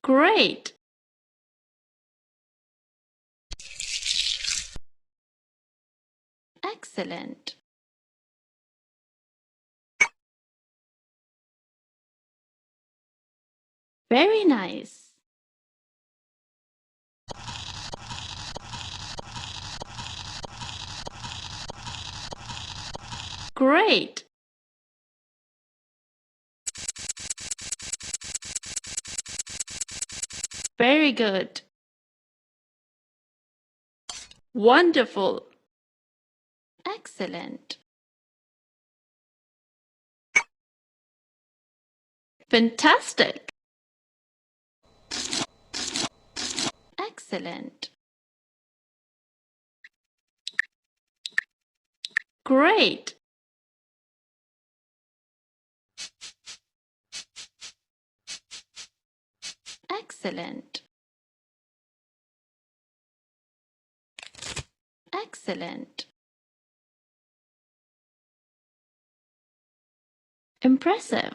Great! Excellent! Very nice! Great! Very good! Wonderful! Excellent! Fantastic! Excellent! Great! Excellent! Excellent! Impressive!